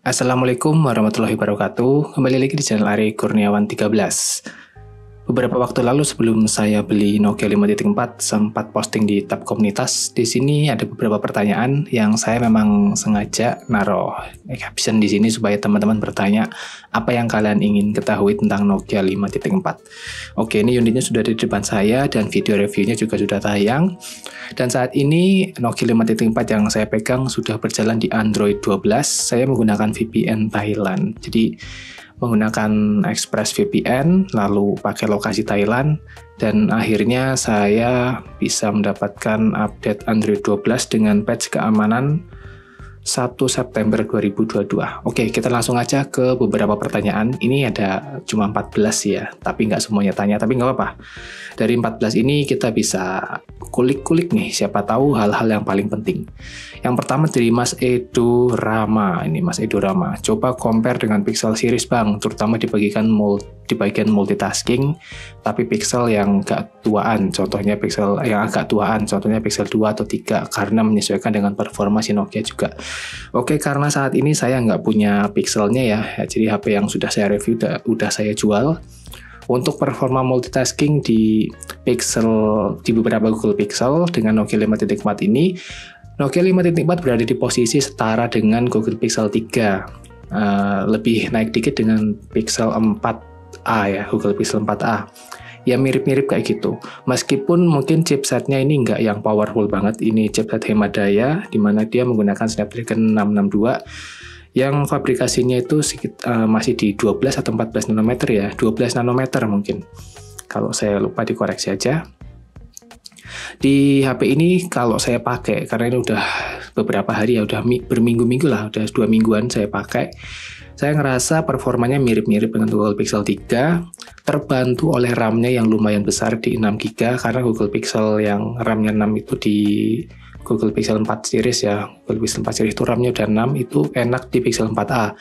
Assalamualaikum warahmatullahi wabarakatuh. Kembali lagi di channel Ari Kurniawan 13. Beberapa waktu lalu sebelum saya beli Nokia 5.4 sempat posting di tab komunitas. Di sini ada beberapa pertanyaan yang saya memang sengaja naruh caption di sini supaya teman-teman bertanya apa yang kalian ingin ketahui tentang Nokia 5.4. Oke, ini unitnya sudah di depan saya dan video reviewnya juga sudah tayang. Dan saat ini Nokia 5.4 yang saya pegang sudah berjalan di Android 12. Saya menggunakan VPN Thailand. Jadi menggunakan ExpressVPN, lalu pakai lokasi Thailand, dan akhirnya saya bisa mendapatkan update Android 12 dengan patch keamanan 1 September 2022. Oke, kita langsung aja ke beberapa pertanyaan. Ini ada cuma 14 ya, tapi nggak semuanya tanya, tapi nggak apa-apa. Dari 14 ini kita bisa kulik-kulik nih, siapa tahu hal-hal yang paling penting. Yang pertama dari Mas Edo Rama. Ini Mas Edo Rama. Coba compare dengan Pixel series Bang, terutama di bagian multitasking, tapi Pixel yang agak tuaan, contohnya Pixel yang agak tuaan, contohnya Pixel 2 atau 3, karena menyesuaikan dengan performa si Nokia juga. Oke, karena saat ini saya nggak punya Pixelnya ya, jadi HP yang sudah saya review udah saya jual. Untuk performa multitasking di beberapa Google Pixel dengan Nokia 5.4 ini, Nokia 5.4 berada di posisi setara dengan Google Pixel 3. Lebih naik dikit dengan Pixel 4a ya, Google Pixel 4a. Ya mirip-mirip kayak gitu. Meskipun mungkin chipsetnya ini nggak yang powerful banget. Ini chipset hemat daya, di mana dia menggunakan Snapdragon 662 yang fabrikasinya itu masih di 12 atau 14 nanometer ya, 12 nanometer mungkin. Kalau saya lupa dikoreksi aja. Di HP ini kalau saya pakai, karena ini udah beberapa hari ya, udah berminggu-minggu lah, udah 2 mingguan saya pakai, saya ngerasa performanya mirip-mirip dengan Google Pixel 3, terbantu oleh RAM-nya yang lumayan besar di 6GB, karena Google Pixel yang RAM-nya 6 itu di Google Pixel 4 series ya, Google Pixel 4 series itu RAM-nya udah 6, itu enak di Pixel 4a.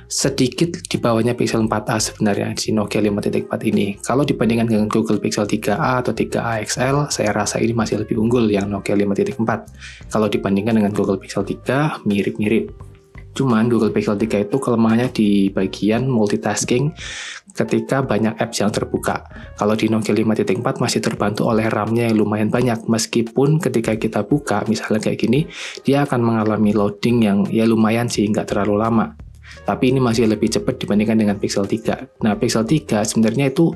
Sedikit di bawahnya Pixel 4a sebenarnya di Nokia 5.4 ini. Kalau dibandingkan dengan Google Pixel 3a atau 3a XL, saya rasa ini masih lebih unggul yang Nokia 5.4. Kalau dibandingkan dengan Google Pixel 3, mirip-mirip. Cuman Google Pixel 3 itu kelemahannya di bagian multitasking ketika banyak apps yang terbuka. Kalau di Nokia 5.4 masih terbantu oleh RAM-nya yang lumayan banyak. Meskipun ketika kita buka, misalnya kayak gini, dia akan mengalami loading yang ya lumayan sih, nggak terlalu lama. Tapi ini masih lebih cepat dibandingkan dengan Pixel 3. Nah, Pixel 3 sebenarnya itu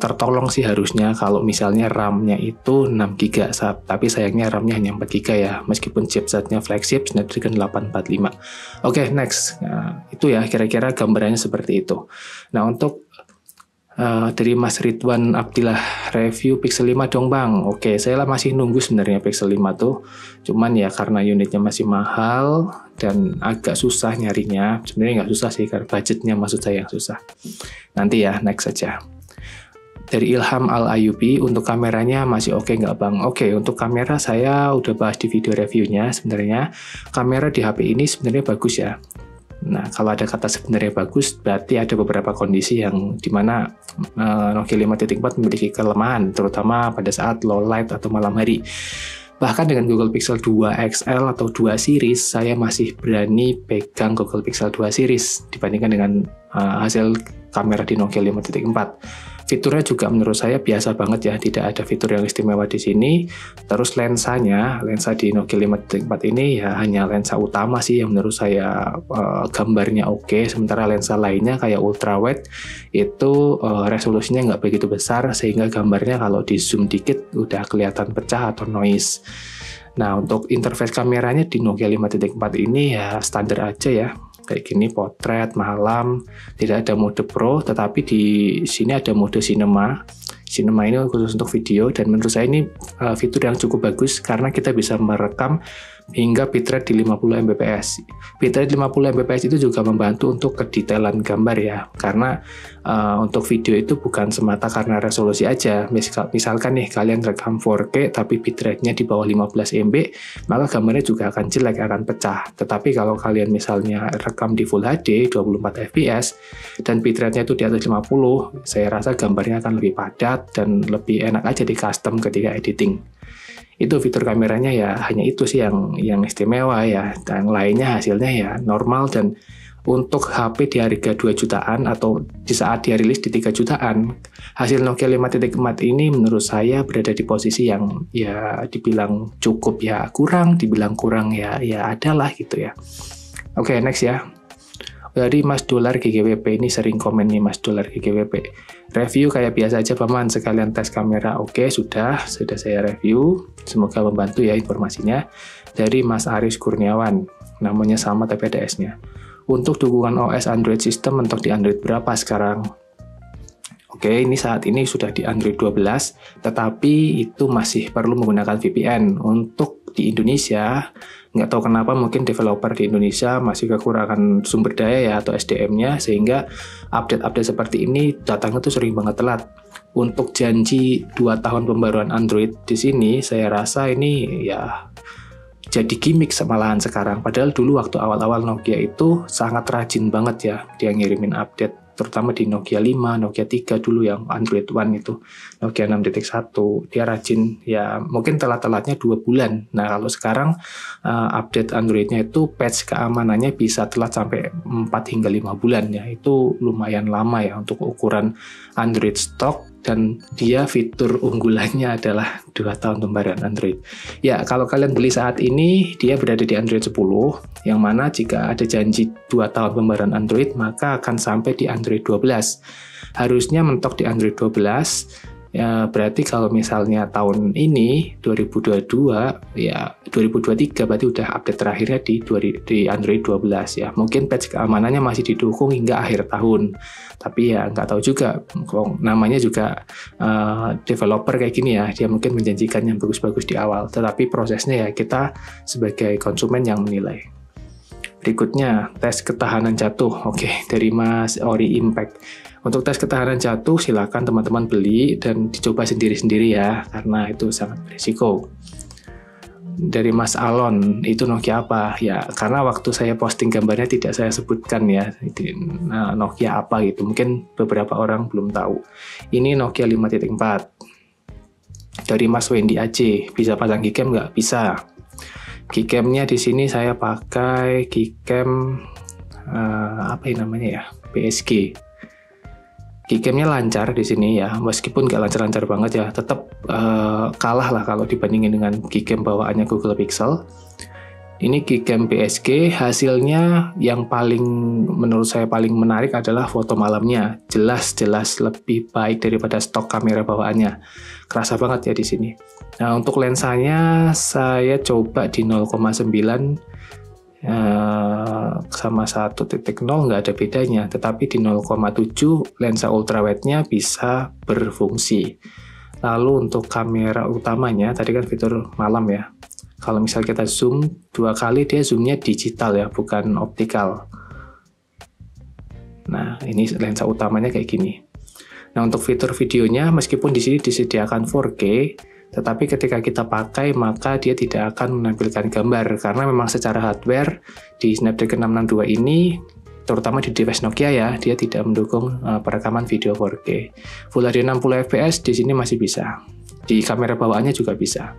tertolong sih harusnya kalau misalnya RAM-nya itu 6GB, tapi sayangnya RAM-nya hanya 4GB ya, meskipun chipsetnya flagship Snapdragon 845. Oke, next. Nah, itu ya kira-kira gambarannya seperti itu. Nah, untuk dari Mas Ridwan Abdillah, review Pixel 5 dong Bang. Oke, saya masih nunggu sebenarnya Pixel 5 tuh. Cuman ya karena unitnya masih mahal dan agak susah nyarinya. Sebenarnya nggak susah sih, karena budgetnya maksud saya yang susah. Nanti ya, next saja. Dari Ilham Al-Ayubi, untuk kameranya masih oke nggak Bang? Oke, untuk kamera saya udah bahas di video reviewnya. Sebenarnya kamera di HP ini sebenarnya bagus ya. Nah, kalau ada kata sebenarnya bagus, berarti ada beberapa kondisi yang dimana Nokia 5.4 memiliki kelemahan, terutama pada saat low light atau malam hari. Bahkan dengan Google Pixel 2 XL atau 2 series, saya masih berani pegang Google Pixel 2 series dibandingkan dengan hasil kamera di Nokia 5.4. Fiturnya juga menurut saya biasa banget ya, tidak ada fitur yang istimewa di sini. Terus lensa di Nokia 5.4 ini ya hanya lensa utama sih yang menurut saya gambarnya oke. Sementara lensa lainnya kayak ultra wide itu resolusinya nggak begitu besar, sehingga gambarnya kalau di zoom dikit udah kelihatan pecah atau noise. Nah, untuk interface kameranya di Nokia 5.4 ini ya standar aja ya. Kayak gini, potret, malam, tidak ada mode pro, tetapi di sini ada mode cinema. Cinema ini khusus untuk video, dan menurut saya ini fitur yang cukup bagus karena kita bisa merekam hingga bitrate di 50 Mbps. Bitrate 50 Mbps itu juga membantu untuk kedetailan gambar ya, karena untuk video itu bukan semata karena resolusi aja. Misalkan nih kalian rekam 4K tapi bitrate-nya di bawah 15 MB, maka gambarnya juga akan jelek, akan pecah. Tetapi kalau kalian misalnya rekam di Full HD 24 fps dan bitrate-nya itu di atas 50, saya rasa gambarnya akan lebih padat dan lebih enak aja di custom ketika editing. Itu fitur kameranya ya hanya itu sih yang istimewa ya, dan lainnya hasilnya ya normal dan untuk HP di harga 2 jutaan atau di saat dia rilis di 3 jutaan, hasil Nokia 5.4 ini menurut saya berada di posisi yang ya dibilang cukup ya kurang, dibilang kurang ya adalah gitu ya. Oke, next ya. Dari Mas Dolar GGWP, ini sering komen nih Mas Dolar GGWP. Review kayak biasa aja Paman, sekalian tes kamera. Oke, sudah saya review. Semoga membantu ya informasinya. Dari Mas Aris Kurniawan, namanya sama tapi ada S-nya. Untuk dukungan OS Android system mentok di Android berapa sekarang? Oke, ini saat ini sudah di Android 12, tetapi itu masih perlu menggunakan VPN. Untuk di Indonesia, nggak tahu kenapa mungkin developer di Indonesia masih kekurangan sumber daya ya atau SDM-nya, sehingga update-update seperti ini datangnya tuh sering banget telat. Untuk janji 2 tahun pembaruan Android di sini, saya rasa ini ya jadi gimmick malahan sekarang. Padahal dulu waktu awal-awal Nokia itu sangat rajin banget ya dia ngirimin update, terutama di Nokia 5, Nokia 3 dulu yang Android One itu, Nokia 6.1, dia rajin ya, mungkin telat-telatnya 2 bulan. Nah kalau sekarang update Androidnya itu patch keamanannya bisa telat sampai 4 hingga 5 bulan ya, itu lumayan lama ya untuk ukuran Android stock, dan dia fitur unggulannya adalah 2 tahun pembaruan Android. Ya, kalau kalian beli saat ini, dia berada di Android 10, yang mana jika ada janji 2 tahun pembaruan Android, maka akan sampai di Android 12. Harusnya mentok di Android 12, ya berarti kalau misalnya tahun ini, 2022, ya 2023 berarti udah update terakhirnya di Android 12 ya. Mungkin patch keamanannya masih didukung hingga akhir tahun. Tapi ya nggak tahu juga, namanya juga developer kayak gini ya, dia mungkin menjanjikan yang bagus-bagus di awal, tetapi prosesnya ya kita sebagai konsumen yang menilai. Berikutnya, tes ketahanan jatuh. Oke, dari Mas Ori Impact. Untuk tes ketahanan jatuh, silakan teman-teman beli dan dicoba sendiri-sendiri ya, karena itu sangat berisiko. Dari Mas Alon, itu Nokia apa? Ya, karena waktu saya posting gambarnya tidak saya sebutkan ya, Nokia apa gitu. Mungkin beberapa orang belum tahu. Ini Nokia 5.4. Dari Mas Wendy Aceh, bisa pasang Gcam nggak? Bisa. Gcam-nya di sini saya pakai Gcam apa yang namanya ya? PSG. Gcam-nya lancar di sini ya, meskipun nggak lancar-lancar banget ya, tetap kalah lah kalau dibandingin dengan Gcam bawaannya Google Pixel. Ini Gcam PSG, hasilnya yang paling menurut saya paling menarik adalah foto malamnya, jelas lebih baik daripada stok kamera bawaannya, kerasa banget ya di sini. Nah untuk lensanya saya coba di 0,9 sama 1.0 nggak ada bedanya, tetapi di 0,7 lensa ultrawide-nya bisa berfungsi. Lalu untuk kamera utamanya, tadi kan fitur malam ya, kalau misal kita zoom 2 kali, dia zoomnya digital ya, bukan optikal. Nah ini lensa utamanya kayak gini. Nah untuk fitur videonya, meskipun di sini disediakan 4K, tetapi ketika kita pakai maka dia tidak akan menampilkan gambar, karena memang secara hardware di Snapdragon 662 ini, terutama di device Nokia ya, dia tidak mendukung perekaman video 4K. Full HD 60 fps di sini masih bisa, di kamera bawaannya juga bisa.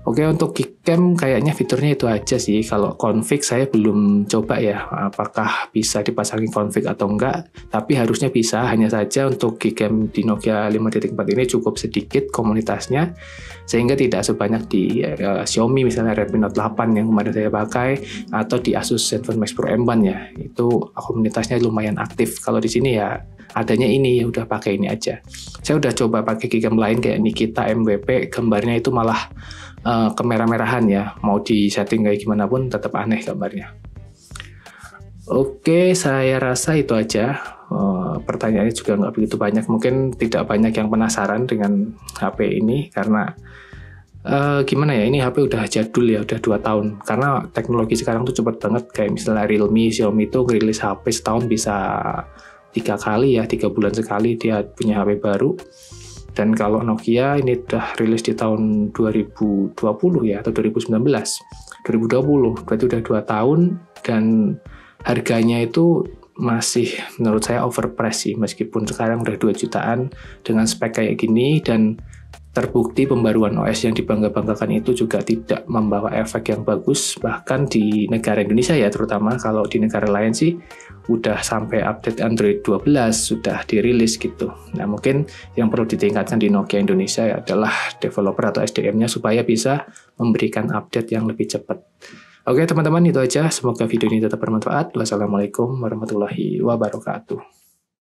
Oke, untuk Gcam kayaknya fiturnya itu aja sih. Kalau config saya belum coba ya, apakah bisa dipasangin config atau enggak, tapi harusnya bisa. Hanya saja untuk Gcam di Nokia 5.4 ini cukup sedikit komunitasnya, sehingga tidak sebanyak di Xiaomi misalnya Redmi Note 8 yang kemarin saya pakai, atau di Asus ZenFone Max Pro M1 ya. Itu komunitasnya lumayan aktif. Kalau di sini ya adanya ini, ya udah pakai ini aja. Saya udah coba pakai Gcam lain kayak Nikita MVP, gambarnya itu malah kemerah-merahan ya, mau di setting kayak gimana pun tetap aneh gambarnya. Oke, saya rasa itu aja. Pertanyaannya juga nggak begitu banyak, mungkin tidak banyak yang penasaran dengan HP ini, karena gimana ya, ini HP udah jadul ya, udah 2 tahun, karena teknologi sekarang tuh cepet banget. Kayak misalnya Realme, Xiaomi itu rilis HP setahun bisa 3 kali ya, 3 bulan sekali dia punya HP baru. Dan kalau Nokia ini udah rilis di tahun 2020 ya, atau 2019, 2020, berarti udah 2 tahun, dan harganya itu masih menurut saya overpriced sih, meskipun sekarang udah 2 jutaan dengan spek kayak gini, dan terbukti pembaruan OS yang dibangga-banggakan itu juga tidak membawa efek yang bagus, bahkan di negara Indonesia ya terutama. Kalau di negara lain sih udah sampai update Android 12 sudah dirilis gitu. Nah mungkin yang perlu ditingkatkan di Nokia Indonesia adalah developer atau SDM-nya supaya bisa memberikan update yang lebih cepat. Oke teman-teman, itu aja. Semoga video ini tetap bermanfaat. Wassalamualaikum warahmatullahi wabarakatuh.